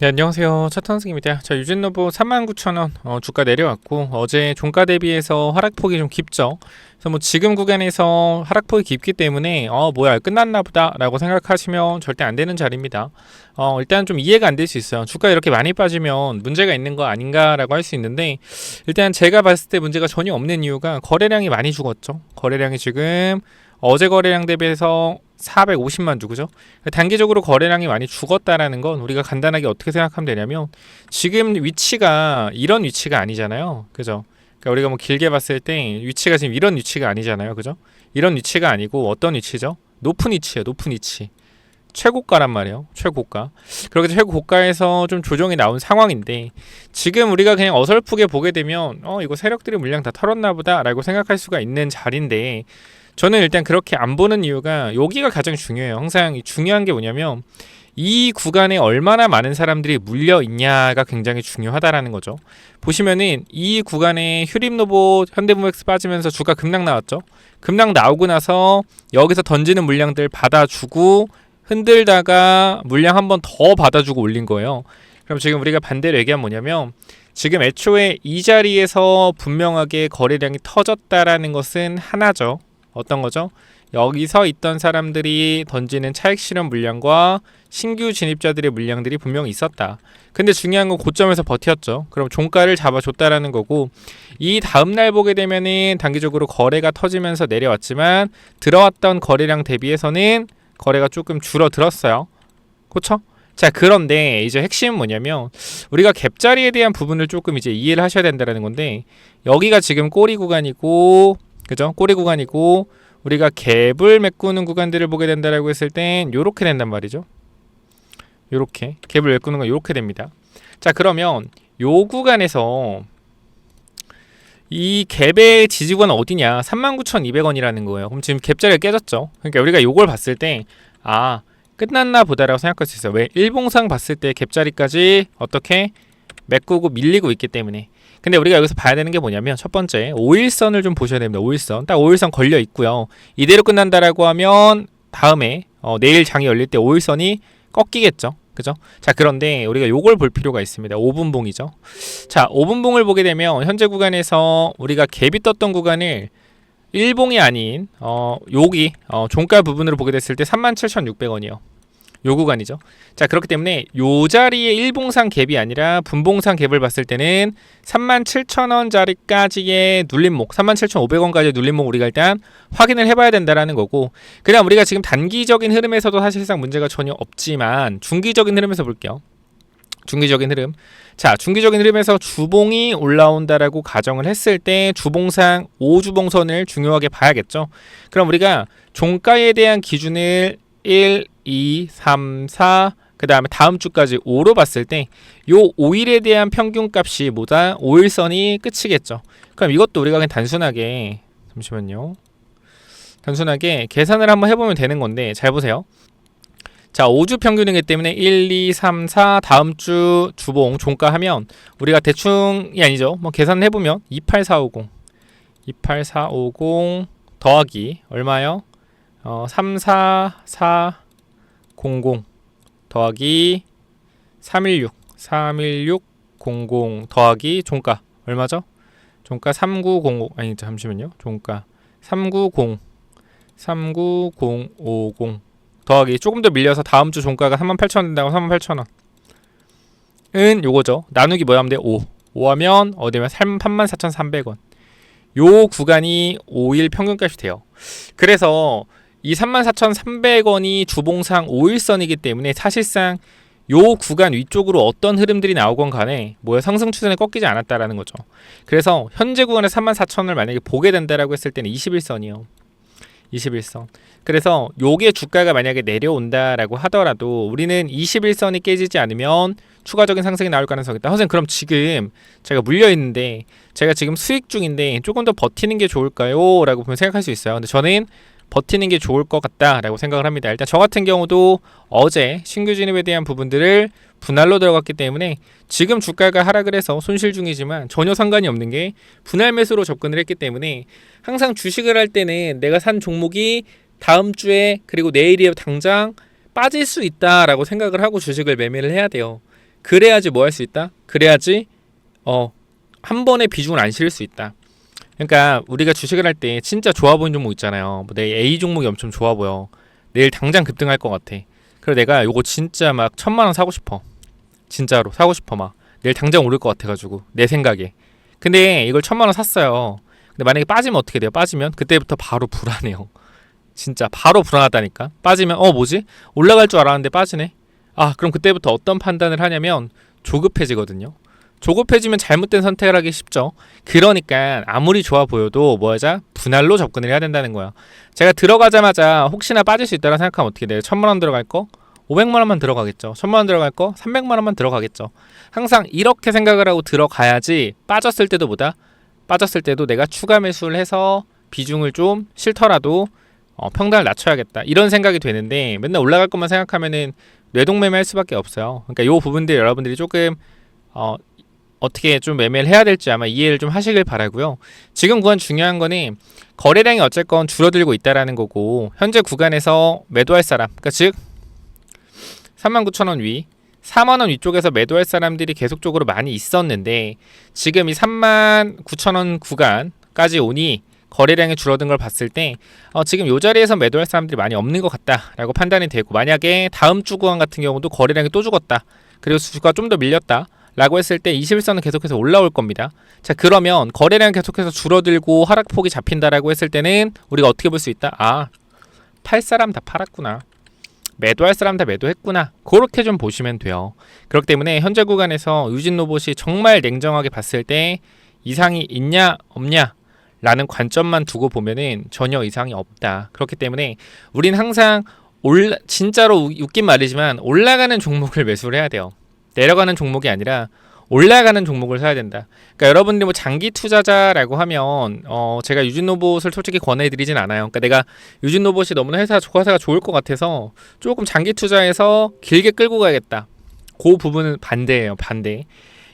네, 안녕하세요. 차탄승입니다. 자, 유진노보 39,000원 주가 내려왔고, 어제 종가 대비해서 하락폭이 좀 깊죠. 그래서 뭐 지금 구간에서 하락폭이 깊기 때문에 뭐야 끝났나 보다 라고 생각하시면 절대 안 되는 자리입니다. 일단 좀 이해가 안 될 수 있어요. 주가 이렇게 많이 빠지면 문제가 있는 거 아닌가 라고 할 수 있는데, 일단 제가 봤을 때 문제가 전혀 없는 이유가 거래량이 많이 죽었죠. 거래량이 지금 어제 거래량 대비해서 450만 주, 그죠? 단기적으로 거래량이 많이 죽었다라는 건 우리가 간단하게 어떻게 생각하면 되냐면, 지금 위치가 이런 위치가 아니잖아요, 그죠? 그러니까 우리가 뭐 길게 봤을 때 위치가 지금 이런 위치가 아니잖아요, 그죠? 이런 위치가 아니고 어떤 위치죠? 높은 위치예요, 높은 위치. 최고가란 말이에요, 최고가. 그렇게 최고가에서 좀 조정이 나온 상황인데, 지금 우리가 그냥 어설프게 보게 되면 이거 세력들이 물량 다 털었나 보다 라고 생각할 수가 있는 자리인데, 저는 일단 그렇게 안 보는 이유가 여기가 가장 중요해요. 항상 중요한 게 뭐냐면 이 구간에 얼마나 많은 사람들이 물려 있냐가 굉장히 중요하다라는 거죠. 보시면은 이 구간에 휴림노보, 현대모엑스 빠지면서 주가 급락 나왔죠. 급락 나오고 나서 여기서 던지는 물량들 받아주고 흔들다가 물량 한 번 더 받아주고 올린 거예요. 그럼 지금 우리가 반대로 얘기하면 뭐냐면, 지금 애초에 이 자리에서 분명하게 거래량이 터졌다라는 것은 하나죠. 어떤 거죠? 여기서 있던 사람들이 던지는 차익 실현 물량과 신규 진입자들의 물량들이 분명히 있었다. 근데 중요한 건 고점에서 버텼죠. 그럼 종가를 잡아줬다라는 거고, 이 다음날 보게 되면은 단기적으로 거래가 터지면서 내려왔지만 들어왔던 거래량 대비해서는 거래가 조금 줄어들었어요. 그렇죠? 자, 그런데 이제 핵심은 뭐냐면, 우리가 갭자리에 대한 부분을 조금 이제 이해를 하셔야 된다는 건데, 여기가 지금 꼬리 구간이고, 그죠? 꼬리 구간이고, 우리가 갭을 메꾸는 구간들을 보게 된다라고 했을 땐 요렇게 된단 말이죠. 요렇게 갭을 메꾸는 건 요렇게 됩니다. 자, 그러면 요 구간에서 이 갭의 지지구간은 어디냐? 39,200원이라는 거예요. 그럼 지금 갭자리가 깨졌죠. 그러니까 우리가 요걸 봤을 때 끝났나 보다라고 생각할 수 있어요. 왜? 일봉상 봤을 때 갭자리까지 어떻게 메꾸고 밀리고 있기 때문에. 근데 우리가 여기서 봐야 되는 게 뭐냐면, 첫 번째 5일선을 좀 보셔야 됩니다. 5일선 딱 5일선 걸려 있고요. 이대로 끝난다라고 하면 다음에 내일 장이 열릴 때 5일선이 꺾이겠죠, 그죠? 자, 그런데 우리가 요걸 볼 필요가 있습니다. 5분봉이죠. 자, 5분봉을 보게 되면 현재 구간에서 우리가 갭이 떴던 구간을 일봉이 아닌 여기 종가 부분으로 보게 됐을 때 37,600원이요. 요 구간이죠. 자, 그렇기 때문에 요 자리에 일봉상 갭이 아니라 분봉상 갭을 봤을 때는 37,000원짜리까지의 눌림목, 37,500원까지의 눌림목 우리가 일단 확인을 해봐야 된다라는 거고, 그다음 우리가 지금 단기적인 흐름에서도 사실상 문제가 전혀 없지만 중기적인 흐름에서 볼게요. 중기적인 흐름. 자, 중기적인 흐름에서 주봉이 올라온다라고 가정을 했을 때 주봉상 5주봉선을 중요하게 봐야겠죠. 그럼 우리가 종가에 대한 기준을 1, 2, 3, 4, 그 다음에 다음 주까지 5로 봤을 때 요 5일에 대한 평균값이 뭐다? 5일선이 끝이겠죠. 그럼 이것도 우리가 그냥 단순하게, 잠시만요, 단순하게 계산을 한번 해보면 되는 건데, 잘 보세요. 자, 5주 평균이기 때문에 1, 2, 3, 4 다음 주 주봉 종가 하면 우리가 대충이 아니죠. 뭐 계산을 해보면 28450 더하기 얼마요? 34400 더하기 316 더하기 종가 얼마죠? 종가 3905, 아니 잠시만요. 종가 39050 더하기 조금 더 밀려서 다음 주 종가가 38,000원 된다고 38,000원 은 요거죠. 나누기 뭐야 하면 돼? 5 하면 어디면 34,300원. 요 구간이 5일 평균값이 돼요. 그래서 이 34,300원이 주봉상 5일선이기 때문에 사실상 요 구간 위쪽으로 어떤 흐름들이 나오건 간에 상승 추세는 꺾이지 않았다라는 거죠. 그래서 현재 구간에 34,000원을 만약에 보게 된다라고 했을 때는 21선이요. 21선. 그래서 요게 주가가 만약에 내려온다라고 하더라도 우리는 21선이 깨지지 않으면 추가적인 상승이 나올 가능성이 있다. 선생님, 그럼 지금 제가 물려있는데 제가 지금 수익 중인데 조금 더 버티는 게 좋을까요? 라고 보면 생각할 수 있어요. 근데 저는 버티는 게 좋을 것 같다라고 생각을 합니다. 일단 저 같은 경우도 어제 신규 진입에 대한 부분들을 분할로 들어갔기 때문에 지금 주가가 하락을 해서 손실 중이지만 전혀 상관이 없는 게 분할 매수로 접근을 했기 때문에, 항상 주식을 할 때는 내가 산 종목이 다음 주에 그리고 내일이 당장 빠질 수 있다라고 생각을 하고 주식을 매매를 해야 돼요. 그래야지 뭐 할 수 있다? 그래야지 한 번에 비중을 안 실을 수 있다. 그러니까 우리가 주식을 할 때 진짜 좋아 보이는 종목 있잖아요. 뭐 내 A 종목이 엄청 좋아 보여. 내일 당장 급등할 것 같아. 그래서 내가 요거 진짜 막 1,000만 원 사고 싶어. 진짜로 사고 싶어 막. 내일 당장 오를 것 같아가지고 내 생각에. 근데 이걸 1,000만 원 샀어요. 근데 만약에 빠지면 어떻게 돼요? 빠지면 그때부터 바로 불안해요. 진짜 바로 불안하다니까. 빠지면 뭐지? 올라갈 줄 알았는데 빠지네. 그럼 그때부터 어떤 판단을 하냐면 조급해지거든요. 조급해지면 잘못된 선택을 하기 쉽죠. 그러니까 아무리 좋아 보여도 뭐하자? 분할로 접근을 해야 된다는 거야. 제가 들어가자마자 혹시나 빠질 수 있다고 생각하면 어떻게 돼요? 1,000만 원 들어갈 거? 500만 원만 들어가겠죠. 1,000만 원 들어갈 거? 300만 원만 들어가겠죠. 항상 이렇게 생각을 하고 들어가야지 빠졌을 때도 빠졌을 때도 내가 추가 매수를 해서 비중을 좀 싫더라도 평단을 낮춰야겠다. 이런 생각이 되는데 맨날 올라갈 것만 생각하면은 뇌동매매 할 수밖에 없어요. 그러니까 요 부분들 여러분들이 조금 어떻게 좀 매매를 해야 될지 아마 이해를 좀 하시길 바라고요. 지금 구간 중요한 거는 거래량이 어쨌건 줄어들고 있다라는 거고 현재 구간에서 매도할 사람, 그러니까 즉 39,000원 위, 4만원 위쪽에서 매도할 사람들이 계속적으로 많이 있었는데 지금 이 39,000원 구간까지 오니 거래량이 줄어든 걸 봤을 때 지금 이 자리에서 매도할 사람들이 많이 없는 것 같다라고 판단이 되고 만약에 다음 주 구간 같은 경우도 거래량이 또 죽었다. 그리고 주가가 좀 더 밀렸다. 라고 했을 때 21선은 계속해서 올라올 겁니다. 자, 그러면 거래량 계속해서 줄어들고 하락폭이 잡힌다라고 했을 때는 우리가 어떻게 볼 수 있다? 팔 사람 다 팔았구나. 매도할 사람 다 매도했구나. 그렇게 좀 보시면 돼요. 그렇기 때문에 현재 구간에서 유진로봇이 정말 냉정하게 봤을 때 이상이 있냐 없냐 라는 관점만 두고 보면은 전혀 이상이 없다. 그렇기 때문에 우린 항상 진짜로 웃긴 말이지만 올라가는 종목을 매수를 해야 돼요. 내려가는 종목이 아니라 올라가는 종목을 사야 된다. 그러니까 여러분들이 뭐 장기 투자자라고 하면 제가 유진로봇을 솔직히 권해드리진 않아요. 그러니까 내가 유진로봇이 너무나 회사가 좋을 것 같아서 조금 장기 투자해서 길게 끌고 가야겠다. 그 부분은 반대예요. 반대.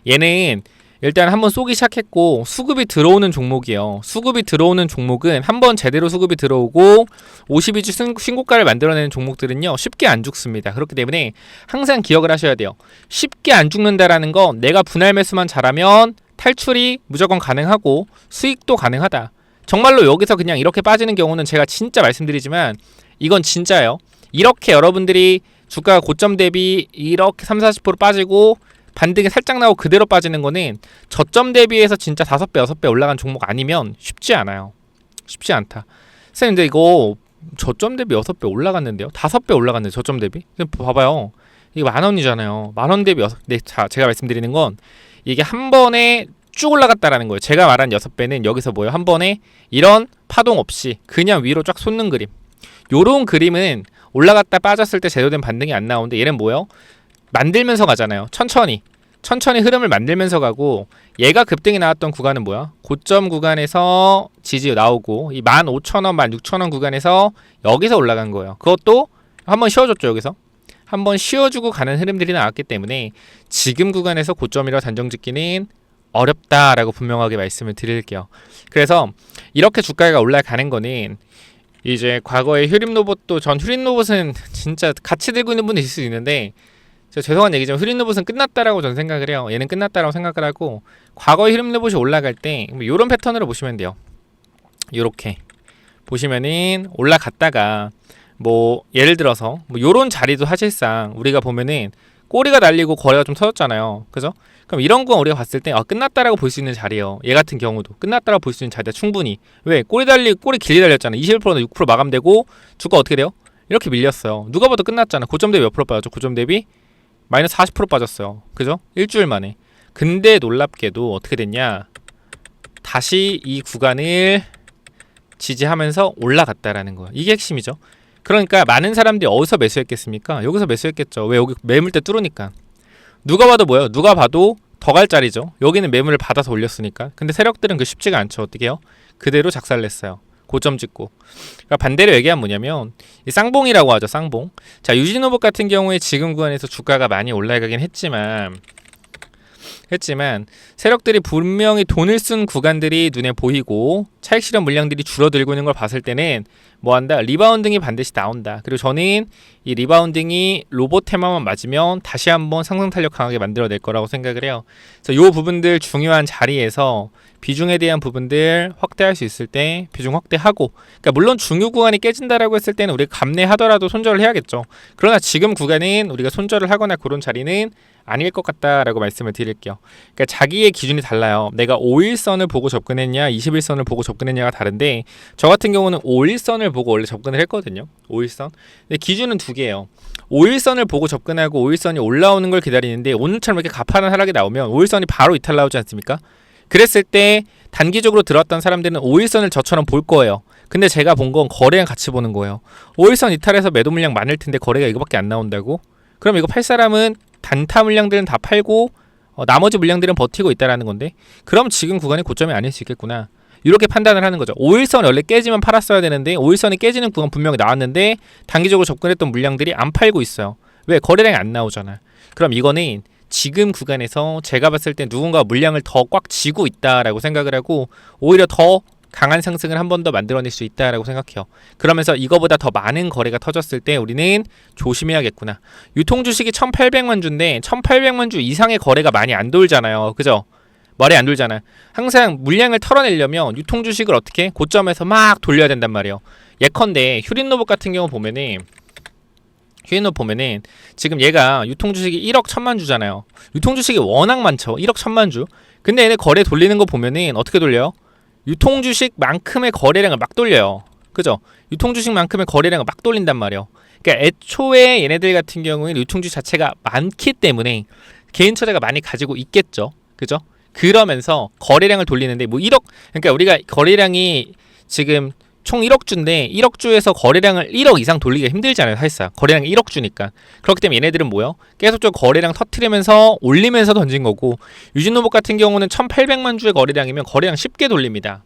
얘는 일단 한번 쏘기 시작했고 수급이 들어오는 종목이에요. 수급이 들어오는 종목은 한번 제대로 수급이 들어오고 52주 신고가를 만들어내는 종목들은요 쉽게 안 죽습니다. 그렇기 때문에 항상 기억을 하셔야 돼요. 쉽게 안 죽는다라는 건 내가 분할 매수만 잘하면 탈출이 무조건 가능하고 수익도 가능하다. 정말로 여기서 그냥 이렇게 빠지는 경우는 제가 진짜 말씀드리지만 이건 진짜예요. 이렇게 여러분들이 주가가 고점 대비 이렇게 30-40% 빠지고 반등이 살짝 나오고 그대로 빠지는 거는 저점 대비해서 진짜 5배, 6배 올라간 종목 아니면 쉽지 않아요. 쉽지 않다. 선생님, 근데 이거 저점 대비 6배 올라갔는데요? 5배 올라갔는데 저점 대비? 봐봐요. 이게 10,000원이잖아요. 10,000원 대비 6배. 네, 자, 제가 말씀드리는 건 이게 한 번에 쭉 올라갔다라는 거예요. 제가 말한 6배는 여기서 뭐예요? 한 번에 이런 파동 없이 그냥 위로 쫙 솟는 그림. 요런 그림은 올라갔다 빠졌을 때 제대로 된 반등이 안 나오는데 얘는 뭐예요? 만들면서 가잖아요. 천천히 흐름을 만들면서 가고 얘가 급등이 나왔던 구간은 뭐야? 고점 구간에서 지지 나오고 이 15,000원, 16,000원 구간에서 여기서 올라간 거예요. 그것도 한번 쉬어줬죠. 여기서 한번 쉬어주고 가는 흐름들이 나왔기 때문에 지금 구간에서 고점이라 단정 짓기는 어렵다라고 분명하게 말씀을 드릴게요. 그래서 이렇게 주가가 올라가는 거는 이제 과거에 휴림로봇도 전 휴림로봇은 진짜 같이 들고 있는 분이 있을 수 있는데 죄송한 얘기지만 휴림로봇은 끝났다라고 저는 생각을 해요. 얘는 끝났다라고 생각을 하고 과거의 휴림로봇이 올라갈 때 이런 패턴으로 보시면 돼요. 이렇게 보시면은 올라갔다가 뭐 예를 들어서 뭐 요런 자리도 사실상 우리가 보면은 꼬리가 날리고 거래가 좀 터졌잖아요. 그죠? 그럼 이런 거 우리가 봤을 때 끝났다라고 볼 수 있는 자리예요. 얘 같은 경우도 끝났다라고 볼 수 있는 자리다. 충분히. 왜? 꼬리 길게 달렸잖아. 21%나 6% 마감되고 주가 어떻게 돼요? 이렇게 밀렸어요. 누가 봐도 끝났잖아. 고점 대비 몇 프로 빠졌죠? 고점 대비 마이너스 40% 빠졌어요. 그죠? 일주일 만에. 근데 놀랍게도 어떻게 됐냐? 다시 이 구간을 지지하면서 올라갔다라는 거예요. 이게 핵심이죠. 그러니까 많은 사람들이 어디서 매수했겠습니까? 여기서 매수했겠죠. 왜? 여기 매물대 뚫으니까. 누가 봐도 뭐예요? 누가 봐도 더 갈 자리죠. 여기는 매물을 받아서 올렸으니까. 근데 세력들은 그 쉽지가 않죠. 어떻게 해요? 그대로 작살냈어요. 고점 찍고. 그러니까 반대로 얘기하면 뭐냐면 이 쌍봉이라고 하죠. 쌍봉. 자, 유진로봇 같은 경우에 지금 구간에서 주가가 많이 올라가긴 했지만 했지만 세력들이 분명히 돈을 쓴 구간들이 눈에 보이고 차익 실현 물량들이 줄어들고 있는 걸 봤을 때는 뭐한다? 리바운딩이 반드시 나온다. 그리고 저는 이 리바운딩이 로봇 테마만 맞으면 다시 한번 상승 탄력 강하게 만들어낼 거라고 생각을 해요. 그래서 이 부분들 중요한 자리에서 비중에 대한 부분들 확대할 수 있을 때 비중 확대하고, 그러니까 물론 중요 구간이 깨진다라고 했을 때는 우리가 감내하더라도 손절을 해야겠죠. 그러나 지금 구간은 우리가 손절을 하거나 그런 자리는 아닐 것 같다라고 말씀을 드릴게요. 그러니까 자기의 기준이 달라요. 내가 5일선을 보고 접근했냐 21선을 보고 접근했냐가 다른데, 저 같은 경우는 5일선을 보고 원래 접근을 했거든요. 5일선. 근데 기준은 두 개예요. 5일선을 보고 접근하고 5일선이 올라오는 걸 기다리는데, 오늘처럼 이렇게 가파른 하락이 나오면 5일선이 바로 이탈 나오지 않습니까? 그랬을 때 단기적으로 들어왔던 사람들은 5일선을 저처럼 볼 거예요. 근데 제가 본 건 거래량 같이 보는 거예요. 5일선 이탈해서 매도 물량 많을 텐데 거래가 이거밖에 안 나온다고? 그럼 이거 팔 사람은 단타 물량들은 다 팔고 나머지 물량들은 버티고 있다라는 건데, 그럼 지금 구간이 고점이 아닐 수 있겠구나, 이렇게 판단을 하는 거죠. 5일선 원래 깨지면 팔았어야 되는데 5일선이 깨지는 구간 분명히 나왔는데 단기적으로 접근했던 물량들이 안 팔고 있어요. 왜? 거래량이 안 나오잖아. 그럼 이거는 지금 구간에서 제가 봤을 때 누군가 물량을 더 꽉 쥐고 있다라고 생각을 하고 오히려 더 강한 상승을 한 번 더 만들어낼 수 있다라고 생각해요. 그러면서 이거보다 더 많은 거래가 터졌을 때 우리는 조심해야겠구나. 유통 주식이 1,800만 주인데 1,800만 주 이상의 거래가 많이 안 돌잖아요. 그죠? 말이 안 돌잖아. 항상 물량을 털어내려면 유통 주식을 어떻게 고점에서 막 돌려야 된단 말이에요. 예컨대 휴린로봇 같은 경우 보면은 지금 얘가 유통 주식이 1억 1,000만 주잖아요. 유통 주식이 워낙 많죠. 1억 1,000만 주. 근데 얘네 거래 돌리는 거 보면은 어떻게 돌려요? 유통 주식만큼의 거래량을 막 돌려요. 그죠? 유통 주식만큼의 거래량을 막 돌린단 말이에요. 그러니까 애초에 얘네들 같은 경우에는 유통 주식 자체가 많기 때문에 개인 투자자가 많이 가지고 있겠죠. 그죠? 그러면서 거래량을 돌리는데 뭐 1억, 그러니까 우리가 거래량이 지금 총 1억 주인데 1억 주에서 거래량을 1억 이상 돌리기가 힘들잖아요. 사실상 거래량이 1억 주니까. 그렇기 때문에 얘네들은 뭐요? 계속적으로 거래량 터트리면서 올리면서 던진 거고, 유진로봇 같은 경우는 1,800만 주의 거래량이면 거래량 쉽게 돌립니다.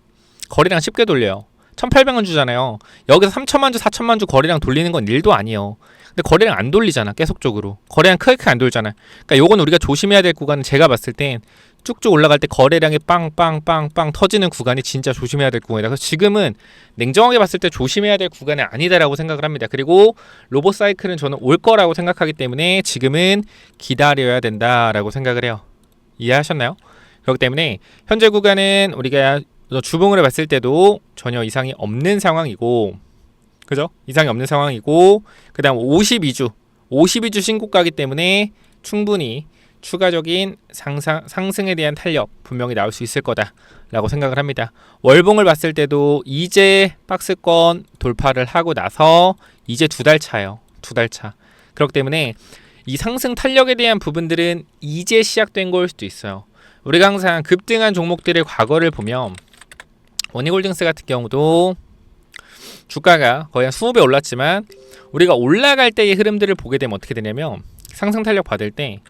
거래량 쉽게 돌려요. 1,800만 주잖아요. 여기서 3,000만 주, 4,000만 주 거래량 돌리는 건 일도 아니에요. 근데 거래량 안 돌리잖아. 계속적으로 거래량 크게 안 돌잖아. 그러니까 요건 우리가 조심해야 될 구간은, 제가 봤을 땐 쭉쭉 올라갈 때 거래량이 빵빵빵빵 터지는 구간이 진짜 조심해야 될 구간이다. 그래서 지금은 냉정하게 봤을 때 조심해야 될 구간이 아니다라고 생각을 합니다. 그리고 로봇 사이클은 저는 올 거라고 생각하기 때문에 지금은 기다려야 된다라고 생각을 해요. 이해하셨나요? 그렇기 때문에 현재 구간은 우리가 주봉으로 봤을 때도 전혀 이상이 없는 상황이고, 그죠? 이상이 없는 상황이고, 그 다음 52주 신고가기 때문에 충분히 추가적인 상승에 대한 탄력 분명히 나올 수 있을 거다라고 생각을 합니다. 월봉을 봤을 때도 이제 박스권 돌파를 하고 나서 이제 2달 차예요. 2달 차. 그렇기 때문에 이 상승 탄력에 대한 부분들은 이제 시작된 걸 수도 있어요. 우리가 항상 급등한 종목들의 과거를 보면, 원희골딩스 같은 경우도 주가가 거의 한 20배 올랐지만 우리가 올라갈 때의 흐름들을 보게 되면 어떻게 되냐면, 상승 탄력 받을 때,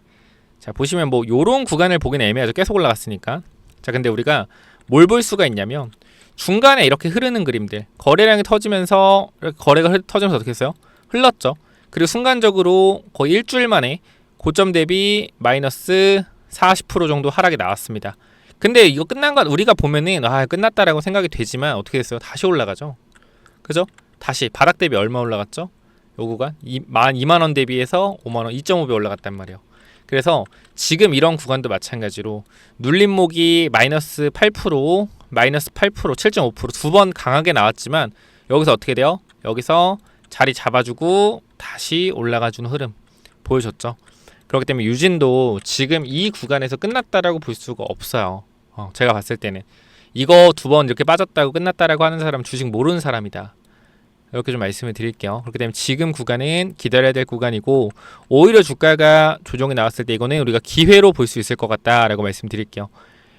자 보시면 뭐 요런 구간을 보기는 애매하죠. 계속 올라갔으니까. 자 근데 우리가 뭘 볼 수가 있냐면, 중간에 이렇게 흐르는 그림들, 거래량이 터지면서 거래가 터지면서 어떻게 했어요? 흘렀죠. 그리고 순간적으로 거의 일주일 만에 고점 대비 마이너스 40% 정도 하락이 나왔습니다. 근데 이거 끝난 건 우리가 보면은 끝났다라고 생각이 되지만 어떻게 됐어요? 다시 올라가죠. 그죠? 다시 바닥 대비 얼마 올라갔죠? 요 구간 22만원 대비해서 5만원 2.5배 올라갔단 말이에요. 그래서 지금 이런 구간도 마찬가지로 눌림목이 마이너스 8%, 마이너스 8%, 7.5% 두 번 강하게 나왔지만 여기서 어떻게 돼요? 여기서 자리 잡아주고 다시 올라가주는 흐름 보여줬죠. 그렇기 때문에 유진도 지금 이 구간에서 끝났다라고 볼 수가 없어요. 제가 봤을 때는 이거 두 번 이렇게 빠졌다고 끝났다라고 하는 사람은 주식 모르는 사람이다, 이렇게 좀 말씀을 드릴게요. 그렇기 때문에 지금 구간은 기다려야 될 구간이고, 오히려 주가가 조정이 나왔을 때 이거는 우리가 기회로 볼 수 있을 것 같다라고 말씀드릴게요.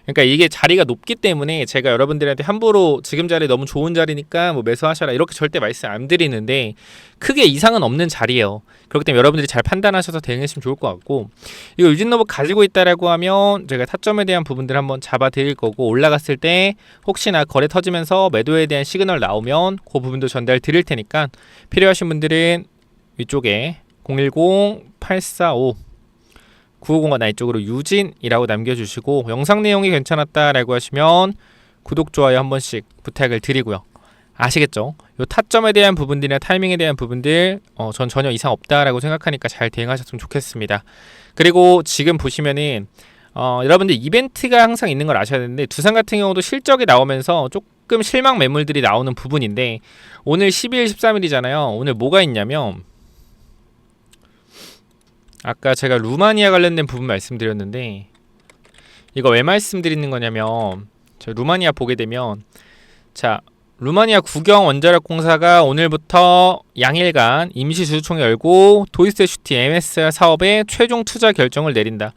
그러니까 이게 자리가 높기 때문에 제가 여러분들한테 함부로 지금 자리 너무 좋은 자리니까 뭐 매수하셔라 이렇게 절대 말씀 안 드리는데, 크게 이상은 없는 자리예요. 그렇기 때문에 여러분들이 잘 판단하셔서 대응하시면 좋을 것 같고, 이거 유진로봇 가지고 있다라고 하면 제가 타점에 대한 부분들 한번 잡아 드릴 거고, 올라갔을 때 혹시나 거래 터지면서 매도에 대한 시그널 나오면 그 부분도 전달 드릴 테니까, 필요하신 분들은 위쪽에 010-845 950과 나 이쪽으로 유진이라고 남겨주시고 영상 내용이 괜찮았다라고 하시면 구독, 좋아요 한 번씩 부탁을 드리고요. 아시겠죠? 요 타점에 대한 부분들이나 타이밍에 대한 부분들 전 전혀 이상 없다라고 생각하니까 잘 대응하셨으면 좋겠습니다. 그리고 지금 보시면은 여러분들 이벤트가 항상 있는 걸 아셔야 되는데 두산 같은 경우도 실적이 나오면서 조금 실망 매물들이 나오는 부분인데 오늘 12일 13일이잖아요. 오늘 뭐가 있냐면 아까 제가 루마니아 관련된 부분 말씀드렸는데 이거 왜 말씀드리는 거냐면 저 루마니아 보게 되면 자 루마니아 국영 원자력 공사가 오늘부터 양일간 임시 주주총회 열고 도이스테슈티 MSR 사업의 최종 투자 결정을 내린다.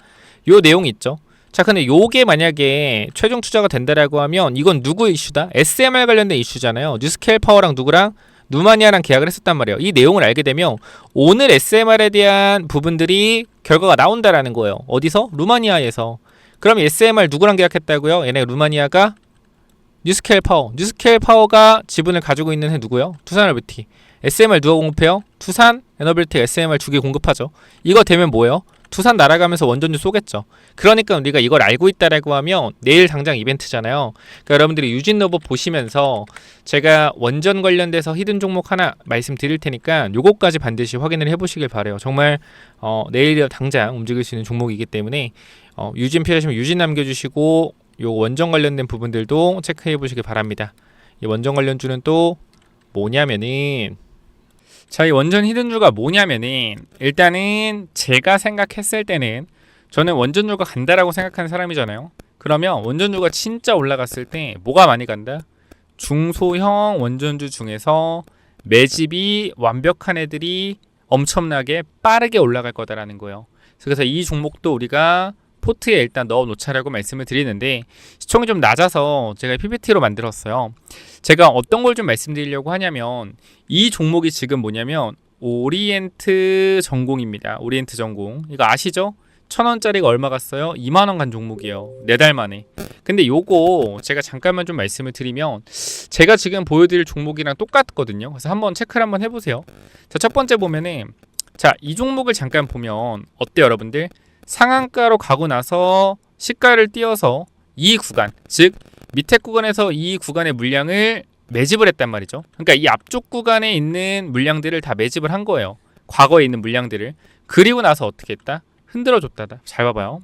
요 내용이 있죠. 자 근데 요게 만약에 최종 투자가 된다라고 하면 이건 누구 이슈다? SMR 관련된 이슈잖아요. 뉴스케일 파워랑 누구랑? 루마니아랑 계약을 했었단 말이에요. 이 내용을 알게 되면 오늘 SMR에 대한 부분들이 결과가 나온다라는 거예요. 어디서? 루마니아에서. 그럼 SMR 누구랑 계약했다고요? 얘네 루마니아가 뉴스케일 파워. 뉴스케일 파워가 지분을 가지고 있는 해 누구요? 두산에너빌티. SMR 누가 공급해요? 두산 에너빌티 SMR 두 개 공급하죠. 이거 되면 뭐예요? 두산 날아가면서 원전주 쏘겠죠. 그러니까 우리가 이걸 알고 있다라고 하면 내일 당장 이벤트잖아요. 그러니까 여러분들이 유진로봇 보시면서 제가 원전 관련돼서 히든 종목 하나 말씀드릴 테니까 요거까지 반드시 확인을 해보시길 바래요. 정말 내일 당장 움직일 수 있는 종목이기 때문에 유진 필요하시면 유진 남겨주시고 요 원전 관련된 부분들도 체크해 보시길 바랍니다. 이 원전 관련주는 또 뭐냐면은 자, 이 원전 히든주가 뭐냐면은 일단은 제가 생각했을 때는 저는 원전주가 간다라고 생각하는 사람이잖아요. 그러면 원전주가 진짜 올라갔을 때 뭐가 많이 간다? 중소형 원전주 중에서 매집이 완벽한 애들이 엄청나게 빠르게 올라갈 거다라는 거예요. 그래서 이 종목도 우리가 포트에 일단 넣어 놓자라고 말씀을 드리는데 시총이 좀 낮아서 제가 PPT로 만들었어요. 제가 어떤 걸 좀 말씀드리려고 하냐면 이 종목이 지금 뭐냐면 오리엔트 전공입니다. 오리엔트 전공. 이거 아시죠? 1,000원짜리가 얼마 갔어요? 2만원 간 종목이에요. 4달 만에. 근데 요거 제가 잠깐만 좀 말씀을 드리면 제가 지금 보여드릴 종목이랑 똑같거든요. 그래서 한번 체크를 한번 해보세요. 자, 첫 번째 보면은 자, 이 종목을 잠깐 보면 어때요 여러분들? 상한가로 가고 나서 시가를 띄어서 이 구간, 즉 밑에 구간에서 이 구간의 물량을 매집을 했단 말이죠. 그러니까 이 앞쪽 구간에 있는 물량들을 다 매집을 한 거예요. 과거에 있는 물량들을. 그리고 나서 어떻게 했다? 흔들어 줬다. 잘 봐봐요.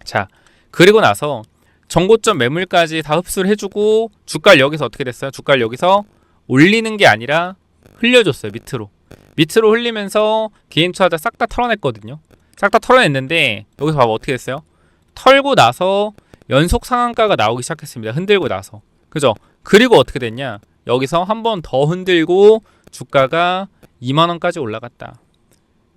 자, 그리고 나서 정고점 매물까지 다 흡수를 해주고 주가를 여기서 어떻게 됐어요? 주가를 여기서 올리는 게 아니라 흘려줬어요. 밑으로. 밑으로 흘리면서 개인 투자자 싹 다 털어냈거든요. 싹 다 털어냈는데 여기서 봐봐 어떻게 됐어요? 털고 나서 연속 상한가가 나오기 시작했습니다. 흔들고 나서. 그죠? 그리고 어떻게 됐냐? 여기서 한 번 더 흔들고 주가가 2만원까지 올라갔다.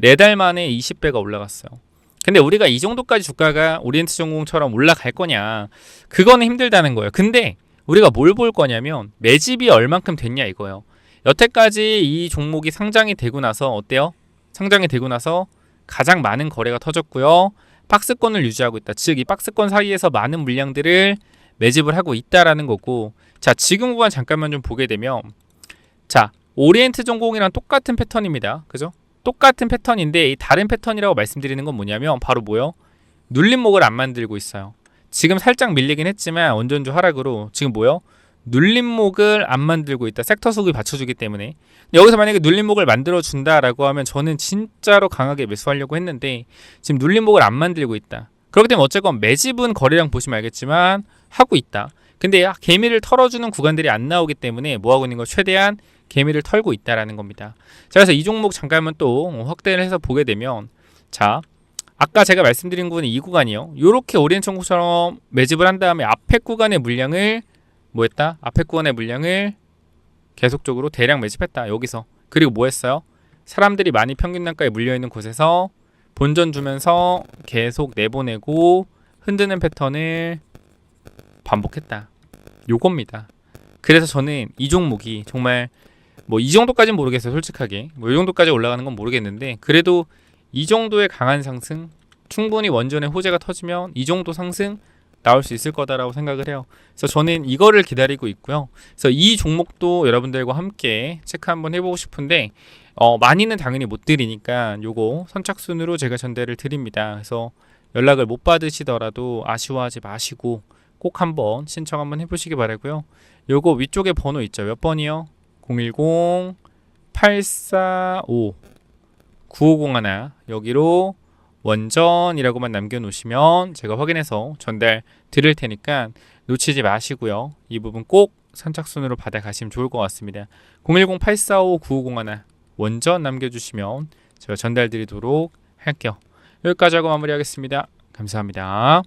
4달 만에 20배가 올라갔어요. 근데 우리가 이 정도까지 주가가 오리엔트 전공처럼 올라갈 거냐? 그거는 힘들다는 거예요. 근데 우리가 뭘 볼 거냐면 매집이 얼만큼 됐냐 이거예요. 여태까지 이 종목이 상장이 되고 나서 어때요? 상장이 되고 나서 가장 많은 거래가 터졌고요. 박스권을 유지하고 있다. 즉 이 박스권 사이에서 많은 물량들을 매집을 하고 있다라는 거고 자 지금 구간 잠깐만 좀 보게 되면 자 오리엔트 전공이랑 똑같은 패턴입니다. 그죠? 똑같은 패턴인데 이 다른 패턴이라고 말씀드리는 건 뭐냐면 바로 뭐요? 눌림목을 안 만들고 있어요. 지금 살짝 밀리긴 했지만 원전주 하락으로 지금 뭐요? 눌림목을 안 만들고 있다. 섹터 속이 받쳐주기 때문에 여기서 만약에 눌림목을 만들어준다라고 하면 저는 진짜로 강하게 매수하려고 했는데 지금 눌림목을 안 만들고 있다. 그렇기 때문에 어쨌건 매집은 거래량 보시면 알겠지만 하고 있다. 근데 개미를 털어주는 구간들이 안 나오기 때문에 뭐하고 있는 거 최대한 개미를 털고 있다라는 겁니다. 자 그래서 이 종목 잠깐만 또 확대를 해서 보게 되면 자 아까 제가 말씀드린 구간이 이 구간이요. 요렇게 오리엔트 전공처럼 매집을 한 다음에 앞에 구간의 물량을 뭐 했다? 앞에 구간의 물량을 계속적으로 대량 매집했다. 여기서. 그리고 뭐 했어요? 사람들이 많이 평균 단가에 물려있는 곳에서 본전 주면서 계속 내보내고 흔드는 패턴을 반복했다. 요겁니다. 그래서 저는 이 종목이 정말 뭐 이 정도까지는 모르겠어요. 솔직하게. 뭐 이 정도까지 올라가는 건 모르겠는데 그래도 이 정도의 강한 상승 충분히 원전의 호재가 터지면 이 정도 상승 나올 수 있을 거다라고 생각을 해요. 그래서 저는 이거를 기다리고 있고요. 그래서 이 종목도 여러분들과 함께 체크 한번 해보고 싶은데 많이는 당연히 못 드리니까 요거 선착순으로 제가 전달을 드립니다. 그래서 연락을 못 받으시더라도 아쉬워하지 마시고 꼭 한번 신청 한번 해보시기 바라고요. 요거 위쪽에 번호 있죠. 몇 번이요? 010-845-9501 여기로 원전이라고만 남겨놓으시면 제가 확인해서 전달 드릴 테니까 놓치지 마시고요. 이 부분 꼭 선착순으로 받아가시면 좋을 것 같습니다. 010-845-9501 원전 남겨주시면 제가 전달 드리도록 할게요. 여기까지 하고 마무리하겠습니다. 감사합니다.